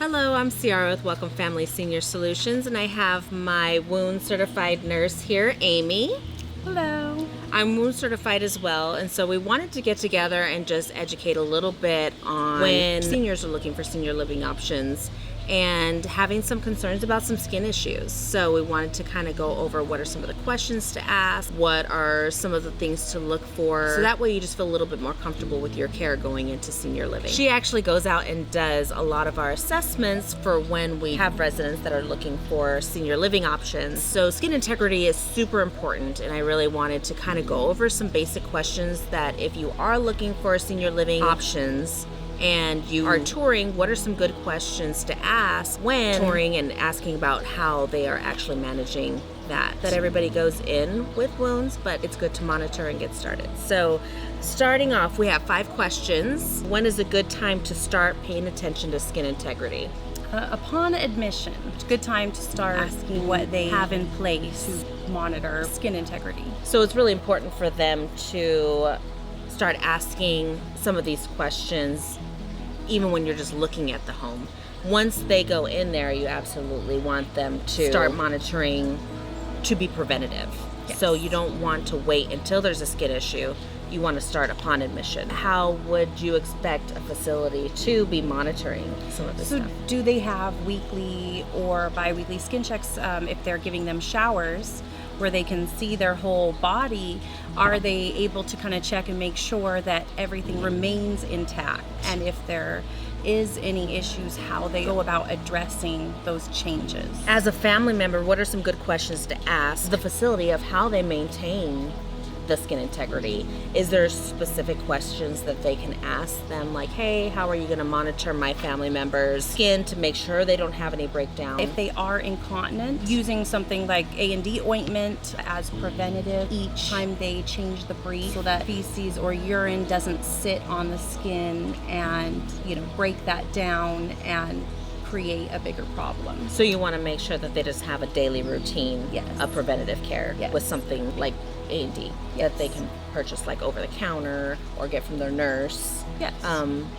Hello, I'm Ciara with Welcome Family Senior Solutions, and I have my wound certified nurse here, Amy. Hello. I'm wound certified as well, and so we wanted to get together and just educate a little bit on when seniors are looking for senior living options and having some concerns about some skin issues. So we wanted to kind of go over what are some of the questions to ask, what are some of the things to look for, so that way you just feel a little bit more comfortable with your care going into senior living. She actually goes out and does a lot of our assessments for when we have residents that are looking for senior living options. So skin integrity is super important, and I really wanted to kind of go over some basic questions that if you are looking for senior living options and you are touring, what are some good questions to ask when touring and asking about how they are actually managing that everybody goes in with wounds, but it's good to monitor and get started. So starting off, we have 5 questions. When is a good time to start paying attention to skin integrity? Upon admission, it's a good time to start asking what they have in place to monitor skin integrity. So it's really important for them to start asking some of these questions even when you're just looking at the home. Once they go in there, you absolutely want them to start monitoring to be preventative. Yes. So you don't want to wait until there's a skin issue. You want to start upon admission. How would you expect a facility to be monitoring some of this stuff? Do they have weekly or bi-weekly skin checks if they're giving them showers where they can see their whole body? Are they able to kind of check and make sure that everything remains intact? And if there is any issues, how they go about addressing those changes. As a family member, what are some good questions to ask the facility of how they maintain the skin integrity? Is there specific questions that they can ask them, like, hey, how are you going to monitor my family member's skin to make sure they don't have any breakdown? If they are incontinent, using something like A&D ointment as preventative each time they change the brief, so that feces or urine doesn't sit on the skin and break that down and create a bigger problem. So you want to make sure that they just have a daily routine Yes. of preventative care Yes. with something like A&D that they can purchase like over the counter or get from their nurse. Yes.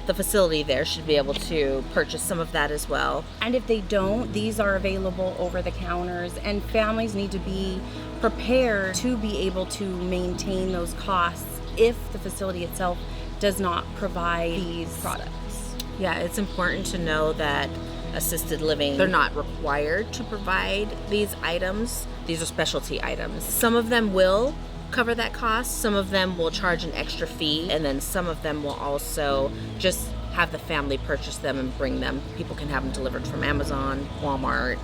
The facility there should be able to purchase some of that as well. And if they don't, these are available over the counters, and families need to be prepared to be able to maintain those costs if the facility itself does not provide these products. Yeah, it's important to know that assisted living, they're not required to provide these items. These are specialty items. Some of them will cover that cost. Some of them will charge an extra fee, and then some of them will also just have the family purchase them and bring them. People can have them delivered from Amazon, Walmart,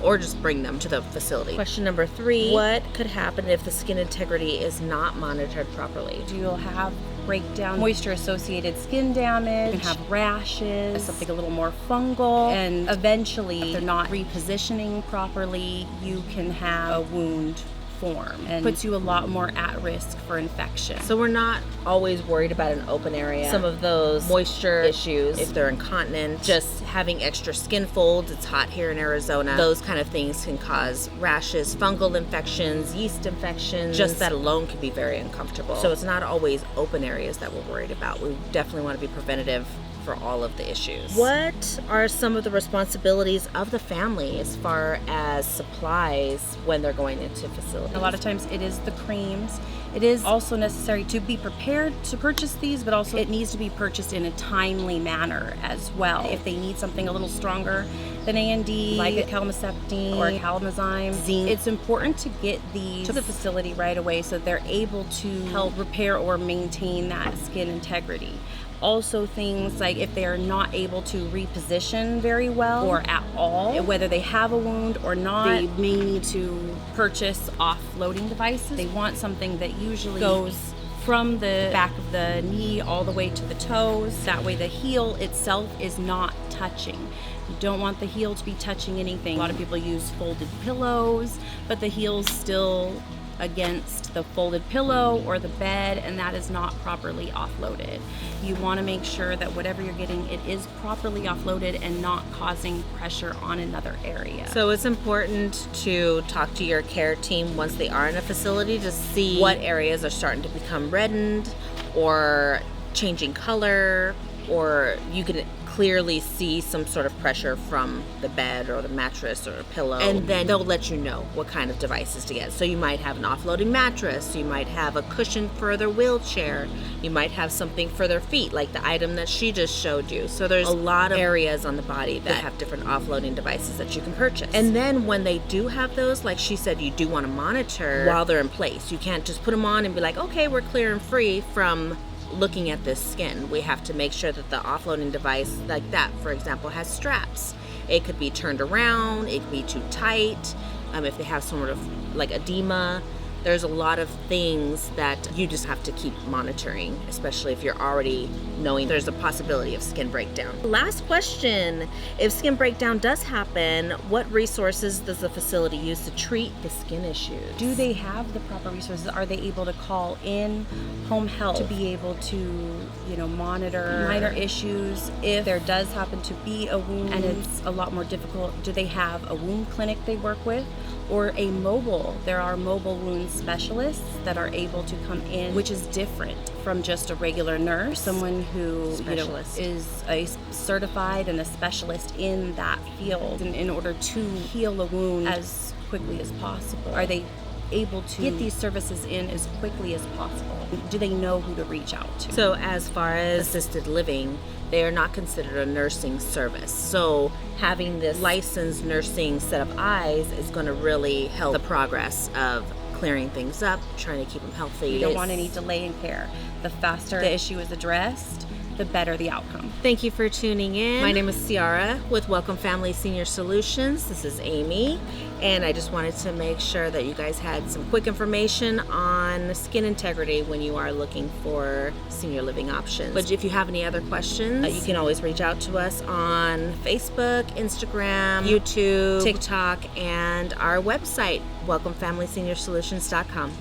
or just bring them to the facility. Question number 3, what could happen if the skin integrity is not monitored properly? You'll have breakdown, moisture-associated skin damage, you can have rashes, something a little more fungal, and eventually, if they're not repositioning properly, you can have a wound form and puts you a lot more at risk for infection. So we're not always worried about an open area. Some of those moisture issues, if they're incontinent, just having extra skin folds, it's hot here in Arizona, those kind of things can cause rashes, fungal infections, yeast infections. Just that alone can be very uncomfortable. So it's not always open areas that we're worried about. We definitely want to be preventative for all of the issues. What are some of the responsibilities of the family as far as supplies when they're going into facilities? A lot of times it is the creams. It is also necessary to be prepared to purchase these, but also it needs to be purchased in a timely manner as well. If they need something a little stronger than A&D, like a calmeseptine or Calmazyme, zinc, it's important to get these to the facility right away so they're able to help repair or maintain that skin integrity. Also things like if they are not able to reposition very well or at all, whether they have a wound or not, they may need to purchase offloading devices. They want something that usually goes from the back of the knee all the way to the toes. That way the heel itself is not touching. You don't want the heel to be touching anything. A lot of people use folded pillows, but the heel's still against the folded pillow or the bed, and that is not properly offloaded. You want to make sure that whatever you're getting, it is properly offloaded and not causing pressure on another area. So it's important to talk to your care team once they are in a facility to see what areas are starting to become reddened or changing color, or you can clearly see some sort of pressure from the bed or the mattress or a pillow, and then they'll let you know what kind of devices to get. So you might have an offloading mattress, you might have a cushion for their wheelchair, you might have something for their feet like the item that she just showed you. So there's a lot of areas on the body that have different offloading devices that you can purchase. And then when they do have those, like she said, you do want to monitor while they're in place. You can't just put them on and be like, okay, we're clear and free from looking at this skin. We have to make sure that the offloading device, like that for example, has straps. It could be turned around, it could be too tight, if they have sort of like edema. There's a lot of things that you just have to keep monitoring, especially if you're already knowing there's a possibility of skin breakdown. Last question, if skin breakdown does happen, what resources does the facility use to treat the skin issues? Do they have the proper resources? Are they able to call in home health to be able to, monitor minor issues? If there does happen to be a wound and it's a lot more difficult, do they have a wound clinic they work with? Or there are mobile wound specialists that are able to come in, which is different from just a regular nurse, someone who is a certified and a specialist in that field, in order to heal a wound as quickly as possible. Are they able to get these services in as quickly as possible? Do they know who to reach out to? So as far as assisted living, they are not considered a nursing service. So having this licensed nursing set of eyes is going to really help the progress of clearing things up, trying to keep them healthy. You don't want any delay in care. The faster the issue is addressed, the better the outcome. Thank you for tuning in. My name is Ciara with Welcome Family Senior Solutions. This is Amy, and I just wanted to make sure that you guys had some quick information on skin integrity when you are looking for senior living options. But if you have any other questions, you can always reach out to us on Facebook, Instagram, YouTube, TikTok, and our website, welcomefamilyseniorsolutions.com.